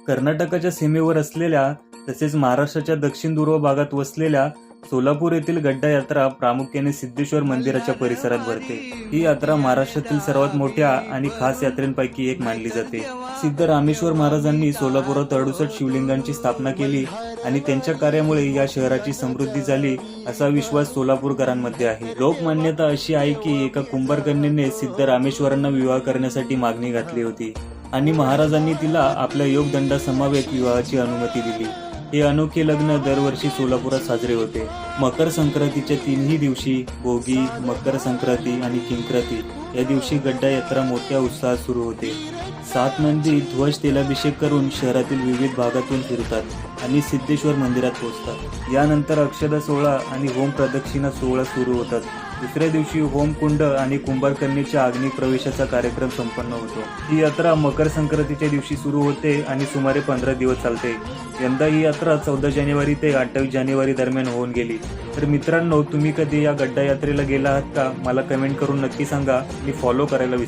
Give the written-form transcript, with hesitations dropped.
कर्नाटकाच्या सीमेवर असलेल्या तसेच महाराष्ट्राच्या दक्षिण पूर्व भागात वसलेल्या सोलापूर येथील गड्डा यात्रा प्रामुख्याने सिद्धेश्वर मंदिराच्या परिसरात भरते। ही यात्रा महाराष्ट्रातील सर्वात मोठ्या आणि खास यात्रेंपैकी एक मानली जाते। सिद्ध रामेश्वर महाराजांनी सोलापुरात 68 शिवलिंगांची स्थापना केली आणि त्यांच्या कार्यामुळे या शहराची समृद्धी झाली असा विश्वास सोलापूरकरांमध्ये आहे। लोकमान्यता अशी आहे की एका कुंभार कन्येने सिद्ध रामेश्वरांना विवाह करण्यासाठी मागणी घातली होती आणि महाराजांनी तिला आपल्या योगदंडासमवेत विवाहाची अनुमती दिली। हे अनोखे लग्न दरवर्षी सोलापुरात साजरे होते। मकर संक्रांतीच्या तिन्ही दिवशी भोगी, मकर संक्रांती आणि किंक्रांती या दिवशी गड्डा यात्रा मोठ्या उत्साहात सुरू होते। 7 नंदी ध्वज तेलाभिषेक करून शहरातील विविध भागातून फिरतात आणि सिद्धेश्वर मंदिरात पोहोचतात। यानंतर अक्षदा सोहळा आणि होम प्रदक्षिणा सोहळा सुरू होतात। दुसऱ्या दिवशी होमकुंड आणि कुंभारकन्येच्या अग्नी प्रवेशाचा कार्यक्रम संपन्न होतो। ही यात्रा मकर संक्रांतीच्या दिवशी सुरू होते आणि सुमारे 15 दिवस चालते। यंदा ही यात्रा 14 जानेवारी ते 28 जानेवारी दरम्यान होऊन गेली। तर मित्रांनो, तुम्ही कधी या गड्डा यात्रेला गेला आहात का? मला कमेंट करून नक्की सांगा आणि फॉलो करायला विसरू